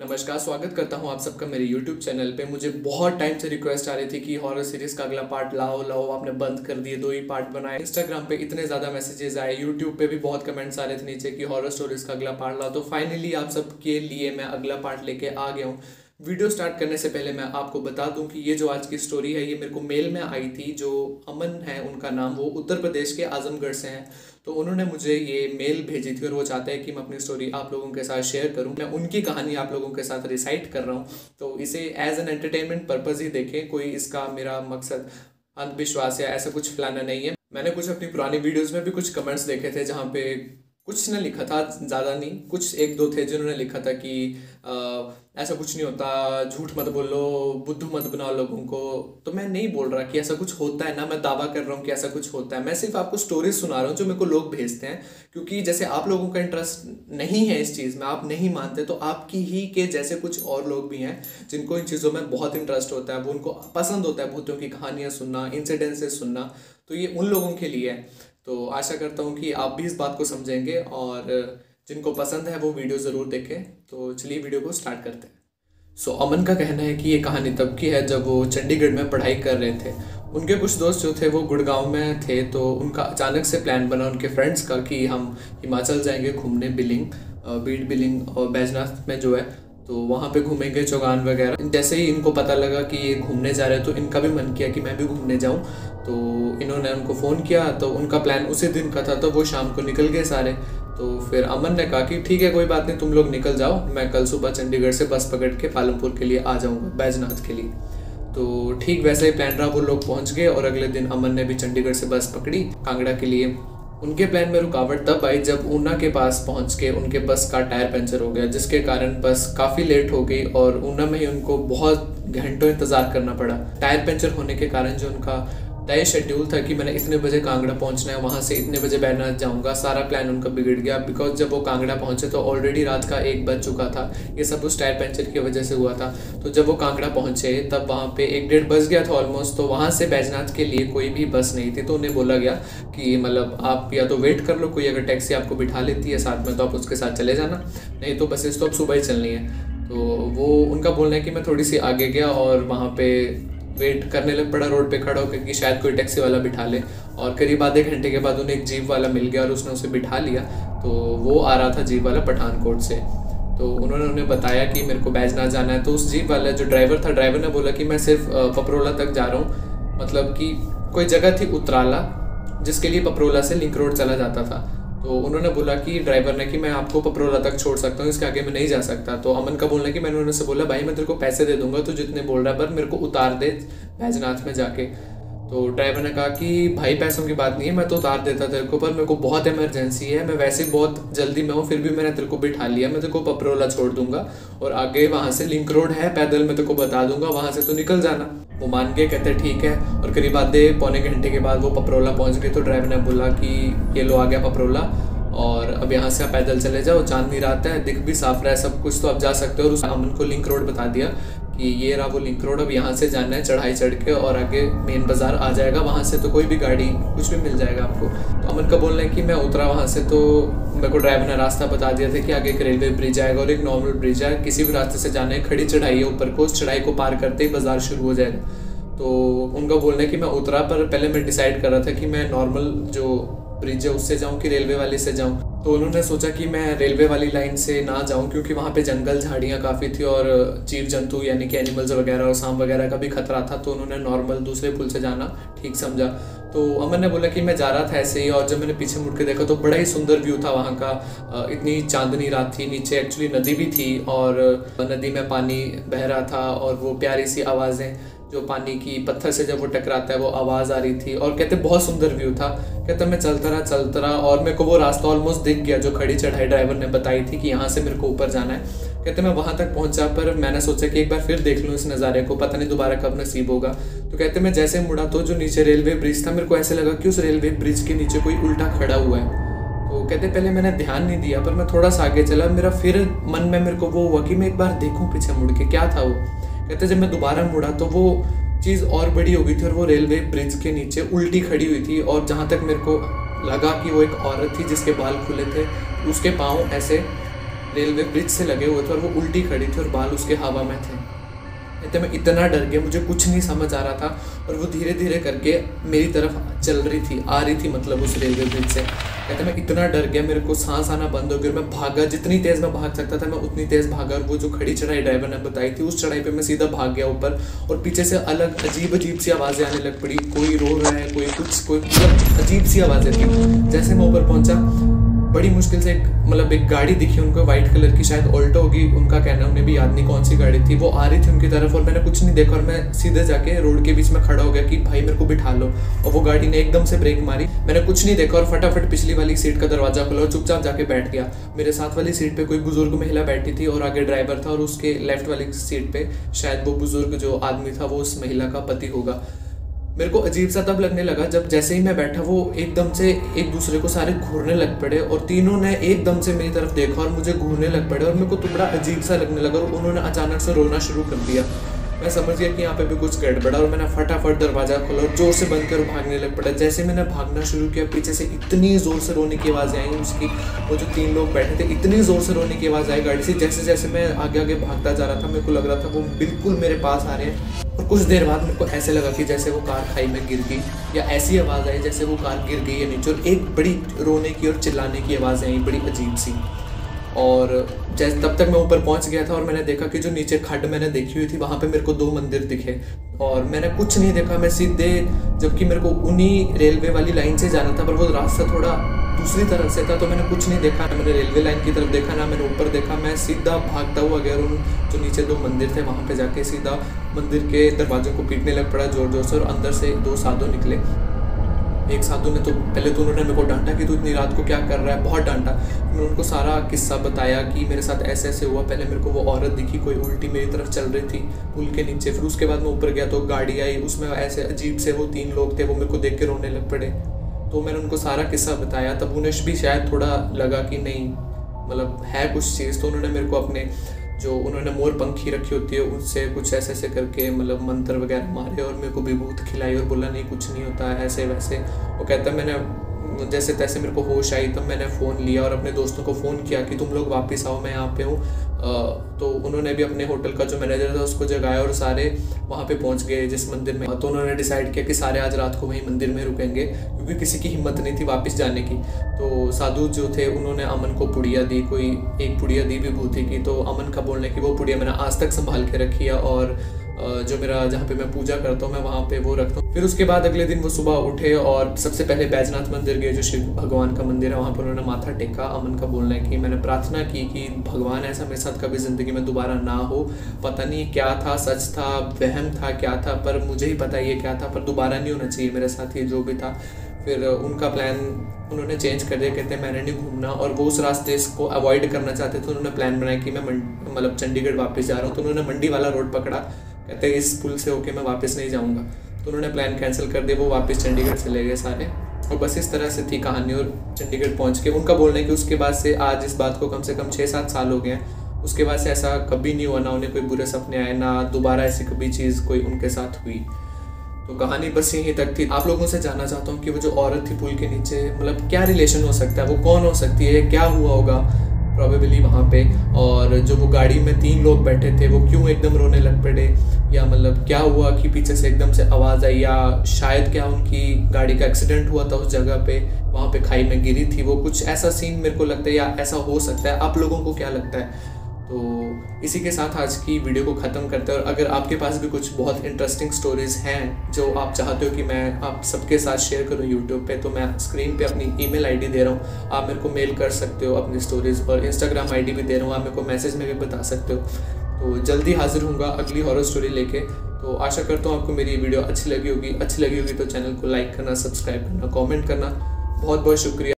नमस्कार, स्वागत करता हूँ आप सबका मेरे YouTube चैनल पे। मुझे बहुत टाइम से रिक्वेस्ट आ रही थी कि हॉरर सीरीज़ का अगला पार्ट लाओ लाओ, आपने बंद कर दिए, 2 ही पार्ट बनाए। इंस्टाग्राम पे इतने ज़्यादा मैसेजेस आए, YouTube पे भी बहुत कमेंट्स आ रहे थे नीचे कि हॉरर स्टोरीज़ का अगला पार्ट लाओ। तो फाइनली आप सबके लिए मैं अगला पार्ट लेके आ गया हूँ। वीडियो स्टार्ट करने से पहले मैं आपको बता दूं कि ये जो आज की स्टोरी है ये मेरे को मेल में आई थी। जो अमन है उनका नाम, वो उत्तर प्रदेश के आजमगढ़ से हैं। तो उन्होंने मुझे ये मेल भेजी थी और वो चाहते हैं कि मैं अपनी स्टोरी आप लोगों के साथ शेयर करूं। मैं उनकी कहानी आप लोगों के साथ रिसाइट कर रहा हूं, तो इसे एज एन एंटरटेनमेंट पर्पज़ ही देखें। कोई इसका मेरा मकसद अंधविश्वास या ऐसा कुछ फैलाना नहीं है। मैंने कुछ अपनी पुरानी वीडियोज़ में भी कुछ कमेंट्स देखे थे जहाँ पे कुछ ने लिखा था, ज़्यादा नहीं, कुछ एक दो थे जिन्होंने लिखा था कि ऐसा कुछ नहीं होता, झूठ मत बोलो, बुद्धू मत बनाओ लोगों को। तो मैं नहीं बोल रहा कि ऐसा कुछ होता है, ना मैं दावा कर रहा हूँ कि ऐसा कुछ होता है। मैं सिर्फ आपको स्टोरीज सुना रहा हूँ जो मेरे को लोग भेजते हैं, क्योंकि जैसे आप लोगों का इंटरेस्ट नहीं है इस चीज़ में, आप नहीं मानते, तो आपकी ही के जैसे कुछ और लोग भी हैं जिनको इन चीज़ों में बहुत इंटरेस्ट होता है, वो उनको पसंद होता है भूतों की कहानियाँ सुनना, इंसिडेंसेस सुनना। तो ये उन लोगों के लिए है। तो आशा करता हूँ कि आप भी इस बात को समझेंगे और जिनको पसंद है वो वीडियो ज़रूर देखें। तो चलिए वीडियो को स्टार्ट करते हैं। अमन का कहना है कि ये कहानी तब की है जब वो चंडीगढ़ में पढ़ाई कर रहे थे। उनके कुछ दोस्त जो थे वो गुड़गांव में थे, तो उनका अचानक से प्लान बना उनके फ्रेंड्स का कि हम हिमाचल जाएंगे घूमने, बीड़ बिलिंग और बैजनाथ में जो है, तो वहाँ पे घूमेंगे, चौगान वगैरह। जैसे ही इनको पता लगा कि ये घूमने जा रहे हैं तो इनका भी मन किया कि मैं भी घूमने जाऊँ। तो इन्होंने उनको फ़ोन किया, तो उनका प्लान उसी दिन का था, तो वो शाम को निकल गए सारे। तो फिर अमन ने कहा कि ठीक है कोई बात नहीं, तुम लोग निकल जाओ, मैं कल सुबह चंडीगढ़ से बस पकड़ के पालमपुर के लिए आ जाऊँगा, बैजनाथ के लिए। तो ठीक वैसा ही प्लान रहा, वो लोग पहुँच गए और अगले दिन अमन ने भी चंडीगढ़ से बस पकड़ी कांगड़ा के लिए। उनके प्लान में रुकावट तब आई जब ऊना के पास पहुंच के उनके बस का टायर पंचर हो गया, जिसके कारण बस काफ़ी लेट हो गई और ऊना में ही उनको बहुत घंटों इंतज़ार करना पड़ा। टायर पंचर होने के कारण जो उनका तय शेड्यूल था कि मैंने इतने बजे कांगड़ा पहुंचना है, वहां से इतने बजे बैजनाथ जाऊंगा, सारा प्लान उनका बिगड़ गया। बिकॉज जब वो कांगड़ा पहुंचे तो ऑलरेडी रात का 1 बज चुका था। ये सब उस टायर पंचर की वजह से हुआ था। तो जब वो कांगड़ा पहुंचे तब वहां पे 1-1:30 बज गया था ऑलमोस्ट। तो वहां से बैजनाथ के लिए कोई भी बस नहीं थी। तो उन्हें बोला गया कि मतलब आप या तो वेट कर लो, कोई अगर टैक्सी आपको बिठा लेती है साथ में तो आप उसके साथ चले जाना, नहीं तो बसेस तो अब सुबह ही चलनी है। तो वो उनका बोलना है कि मैं थोड़ी सी आगे गया और वहाँ पे वेट करने लग पड़ा रोड पे खड़ा होकर कि शायद कोई टैक्सी वाला बिठा ले। और करीब आधे घंटे के बाद उन्हें एक जीप वाला मिल गया और उसने उसे बिठा लिया। तो वो आ रहा था जीप वाला पठानकोट से। तो उन्होंने उन्हें बताया कि मेरे को बैजनाथ जाना है। तो उस जीप वाला जो ड्राइवर था, ड्राइवर ने बोला कि मैं सिर्फ पपरोला तक जा रहा हूँ, मतलब कि कोई जगह थी उतराला जिसके लिए पपरोला से लिंक रोड चला जाता था। तो उन्होंने बोला कि ड्राइवर ने कि मैं आपको पपरोला तक छोड़ सकता हूँ, इसके आगे मैं नहीं जा सकता। तो अमन का बोलना है कि मैंने उनसे बोला भाई मैं तेरे को पैसे दे दूंगा, तो जितने बोल रहा है, पर मेरे को उतार दे बैजनाथ में जाके। तो ड्राइवर ने कहा कि भाई पैसों की बात नहीं है, मैं तो उतार देता तेरे को, पर मेरे को बहुत इमरजेंसी है, मैं वैसे बहुत जल्दी में हूँ, फिर भी मैंने तेरे को बिठा लिया, मैं तेरे को पपरोला छोड़ दूंगा और आगे वहाँ से लिंक रोड है, पैदल मैं तेरे को बता दूंगा, वहाँ से तो निकल जाना। वो मान के कहते ठीक है। और करीब आधे पौने घंटे के बाद वो पपरोला पहुँच गए। तो ड्राइवर ने बोला कि ये लो आ गया पपरोला और अब यहाँ से आप पैदल चले जाओ, चांदनी रात है, दिख भी साफ रहा है सब कुछ, तो आप जा सकते हो। और उस अमन को लिंक रोड बता दिया कि ये रहा वो लिंक रोड, अब यहाँ से जाना है चढ़ाई चढ़ के और आगे मेन बाज़ार आ जाएगा, वहाँ से तो कोई भी गाड़ी कुछ भी मिल जाएगा आपको। तो अमन का बोलना है कि मैं उतरा वहाँ से, तो मेरे को ड्राइवर ने रास्ता बता दिया था कि आगे एक रेलवे ब्रिज आएगा और एक नॉर्मल ब्रिज है, किसी भी रास्ते से जाना है, खड़ी चढ़ाई है ऊपर को, उस चढ़ाई को पार करते ही बाज़ार शुरू हो जाएगा। तो उनका बोलना है कि मैं उतरा, पर पहले मैं डिसाइड कर रहा था कि मैं नॉर्मल जो ब्रिज है उससे जाऊं कि रेलवे वाले से जाऊं। तो उन्होंने सोचा कि मैं रेलवे वाली लाइन से ना जाऊं, क्योंकि वहाँ पे जंगल झाड़ियाँ काफ़ी थी और जीव जंतु यानी कि एनिमल्स वगैरह और सांप वगैरह का भी खतरा था। तो उन्होंने नॉर्मल दूसरे पुल से जाना ठीक समझा। तो अमन ने बोला कि मैं जा रहा था ऐसे ही, और जब मैंने पीछे मुड़ के देखा तो बड़ा ही सुंदर व्यू था वहाँ का। इतनी चांदनी रात थी, नीचे एक्चुअली नदी भी थी और नदी में पानी बह रहा था और वो प्यारी सी आवाज़ें जो पानी की पत्थर से जब वो टकराता है वो आवाज़ आ रही थी। और कहते बहुत सुंदर व्यू था। कहते मैं चलता रहा और मेरे को वो रास्ता ऑलमोस्ट दिख गया जो खड़ी चढ़ाई ड्राइवर ने बताई थी कि यहाँ से मेरे को ऊपर जाना है। कहते मैं वहाँ तक पहुँचा, पर मैंने सोचा कि एक बार फिर देख लूँ इस नज़ारे को, पता नहीं दोबारा कब नसीब होगा। तो कहते मैं जैसे मुड़ा तो जो नीचे रेलवे ब्रिज था, मेरे को ऐसे लगा कि उस रेलवे ब्रिज के नीचे कोई उल्टा खड़ा हुआ है। तो कहते पहले मैंने ध्यान नहीं दिया, पर मैं थोड़ा सा आगे चला, मेरा फिर मन में मेरे को वो हुआ कि मैं एक बार देखूँ पीछे मुड़ के क्या था वो। कहते जब मैं दोबारा मुड़ा तो वो चीज़ और बड़ी हो गई थी और वो रेलवे ब्रिज के नीचे उल्टी खड़ी हुई थी। और जहाँ तक मेरे को लगा कि वो एक औरत थी जिसके बाल खुले थे, उसके पाँव ऐसे रेलवे ब्रिज से लगे हुए थे और वो उल्टी खड़ी थी और बाल उसके हवा में थे। कहते मैं इतना डर गया, मुझे कुछ नहीं समझ आ रहा था और वो धीरे धीरे करके मेरी तरफ चल रही थी, आ रही थी मतलब उस रेलवे ब्रिज से। कहते मैं इतना डर गया, मेरे को सांस आना बंद हो गया। मैं भागा, जितनी तेज़ मैं भाग सकता था मैं उतनी तेज़ भागा और वो जो खड़ी चढ़ाई ड्राइवर ने बताई थी उस चढ़ाई पे मैं सीधा भाग गया ऊपर। और पीछे से अलग अजीब अजीब सी आवाज़ें आने लग पड़ी, कोई रो रहा है, कोई कुछ, कोई मतलब अजीब सी आवाज़ें थी। जैसे मैं ऊपर पहुंचा बड़ी मुश्किल से एक गाड़ी दिखी उनको, वाइट कलर की, शायद ऑल्टो होगी उनका कहना, उन्हें भी याद नहीं कौन सी गाड़ी थी। वो आ रही थी उनकी तरफ और मैंने कुछ नहीं देखा और मैं सीधे जाके रोड के बीच में खड़ा हो गया कि भाई मेरे को बिठा लो। और वो गाड़ी ने एकदम से ब्रेक मारी, मैंने कुछ नहीं देखा और फटाफट पिछली वाली सीट का दरवाजा खोला और चुपचाप जाके बैठ गया। मेरे साथ वाली सीट पे कोई बुजुर्ग महिला बैठी थी और आगे ड्राइवर था और उसके लेफ्ट वाली सीट पे शायद वो बुजुर्ग जो आदमी था वो उस महिला का पति होगा। मेरे को अजीब सा तब लगने लगा जब जैसे ही मैं बैठा वो एकदम से एक दूसरे को सारे घूरने लग पड़े और तीनों ने एकदम से मेरी तरफ देखा और मुझे घूरने लग पड़े और मेरे को तो बड़ा अजीब सा लगने लगा और उन्होंने अचानक से रोना शुरू कर दिया। मैं समझ गया कि यहाँ पे भी कुछ गड़बड़ा और मैंने फटाफट दरवाजा खोला और जोर से बंद कर भागने लग पड़ा। जैसे मैंने भागना शुरू किया पीछे से इतनी ज़ोर से रोने की आवाज़ आई उसकी, वो जो 3 लोग बैठे थे इतनी ज़ोर से रोने की आवाज़ आई गाड़ी से। जैसे जैसे मैं आगे आगे भागता जा रहा था मेरे को लग रहा था वो बिल्कुल मेरे पास आ रहे हैं और कुछ देर बाद मेरे को ऐसे लगा कि जैसे वो कार खाई में गिर गई, या ऐसी आवाज़ आई जैसे वो कार गिर गई है नीचे और एक बड़ी रोने की और चिल्लाने की आवाज़ आई, बड़ी अजीब सी। और जैसे तब तक मैं ऊपर पहुंच गया था और मैंने देखा कि जो नीचे खड्ड मैंने देखी हुई थी वहाँ पे मेरे को 2 मंदिर दिखे और मैंने कुछ नहीं देखा। मैं सीधे, जबकि मेरे को उन्हीं रेलवे वाली लाइन से जाना था पर वो रास्ता थोड़ा दूसरी तरफ से था तो मैंने कुछ नहीं देखा, ना मैंने रेलवे लाइन की तरफ देखा ना मैंने ऊपर देखा। मैं सीधा भागता हुआ गया और उन जो नीचे 2 मंदिर थे वहाँ पे जाके सीधा मंदिर के दरवाजों को पीटने लग पड़ा जोर जोर से और अंदर से 2 साधु निकले। एक साधु ने तो पहले तो उन्होंने मेरे को डांटा कि तू इतनी रात को क्या कर रहा है, बहुत डांटा। मैंने उनको सारा किस्सा बताया कि मेरे साथ ऐसे ऐसे हुआ। पहले मेरे को वो औरत दिखी कोई उल्टी मेरी तरफ चल रही थी पुल के नीचे, फिर उसके बाद मैं ऊपर गया तो गाड़ी आई, उसमें ऐसे अजीब से वो 3 लोग थे, वो मेरे को देख के रोने लग पड़े। तो मैंने उनको सारा किस्सा बताया, तब उन्हें भी शायद थोड़ा लगा कि नहीं है कुछ चीज़। तो उन्होंने मेरे को अपने जो उन्होंने मोर पंखी रखी होती है उनसे कुछ ऐसे ऐसे करके मंत्र वगैरह मारे और मेरे को विभूत खिलाई और बोला नहीं कुछ नहीं होता है ऐसे वैसे। वो कहता मैंने जैसे तैसे मेरे को होश आई तब मैंने फ़ोन लिया और अपने दोस्तों को फ़ोन किया कि तुम लोग वापस आओ, मैं यहाँ पे हूँ। तो उन्होंने भी अपने होटल का जो मैनेजर था उसको जगाया और सारे वहाँ पे पहुँच गए जिस मंदिर में। तो उन्होंने डिसाइड किया कि सारे आज रात को वहीं मंदिर में रुकेंगे क्योंकि किसी की हिम्मत नहीं थी वापस जाने की। तो साधु जो थे उन्होंने अमन को पुड़िया दी, कोई एक पुड़िया दी विभूति की। तो अमन का बोलने की वो पुड़िया मैंने आज तक संभाल के रखी है और जो मेरा जहाँ पे मैं पूजा करता हूँ मैं वहाँ पे वो रखता हूँ। फिर उसके बाद अगले दिन वो सुबह उठे और सबसे पहले बैजनाथ मंदिर गए जो शिव भगवान का मंदिर है, वहाँ पर उन्होंने माथा टेका। अमन का बोलना है कि मैंने प्रार्थना की कि भगवान ऐसा मेरे साथ कभी ज़िंदगी में दोबारा ना हो। पता नहीं क्या था, सच था, वहम था, क्या था, पर मुझे ही पता ये क्या था, पर दोबारा नहीं होना चाहिए मेरे साथ ये जो भी था। फिर उनका प्लान उन्होंने चेंज कर दिया, कहते हैं मैंने नहीं घूमना और वो उस रास्ते को अवॉइड करना चाहते थे। उन्होंने प्लान बनाया कि मैं चंडीगढ़ वापस जा रहा हूँ। तो उन्होंने मंडी वाला रोड पकड़ा, कहते हैं इस पुल से होके मैं वापस नहीं जाऊँगा। तो उन्होंने प्लान कैंसिल कर दिया, वो वापस चंडीगढ़ चले गए सारे। और बस इस तरह से थी कहानी और चंडीगढ़ पहुँच के उनका बोलना है कि उसके बाद से आज इस बात को कम से कम 6-7 साल हो गए हैं। उसके बाद से ऐसा कभी नहीं हुआ, ना उन्हें कोई बुरे सपने आए, ना दोबारा ऐसी कभी चीज़ कोई उनके साथ हुई। तो कहानी बस यहीं तक थी। आप लोगों से जानना चाहता हूँ कि वो जो औरत थी पुल के नीचे, क्या रिलेशन हो सकता है, वो कौन हो सकती है, क्या हुआ होगा प्रॉबेबली वहाँ पे। और जो वो गाड़ी में 3 लोग बैठे थे वो क्यों एकदम रोने लग पड़े, या क्या हुआ कि पीछे से एकदम से आवाज़ आई, या शायद क्या उनकी गाड़ी का एक्सीडेंट हुआ था उस जगह पे, वहाँ पे खाई में गिरी थी वो, कुछ ऐसा सीन मेरे को लगता है या ऐसा हो सकता है। आप लोगों को क्या लगता है? तो इसी के साथ आज की वीडियो को ख़त्म करते हैं। और अगर आपके पास भी कुछ बहुत इंटरेस्टिंग स्टोरीज़ हैं जो आप चाहते हो कि मैं आप सबके साथ शेयर करूं यूट्यूब पे, तो मैं स्क्रीन पे अपनी ईमेल आईडी दे रहा हूं, आप मेरे को मेल कर सकते हो अपनी स्टोरीज़, और इंस्टाग्राम आईडी भी दे रहा हूं, आप मेरे को मैसेज में भी बता सकते हो। तो जल्दी हाजिर होऊंगा अगली हॉरर स्टोरी लेके। तो आशा करता हूँ आपको मेरी वीडियो अच्छी लगी होगी तो चैनल को लाइक करना, सब्सक्राइब करना, कॉमेंट करना। बहुत बहुत शुक्रिया।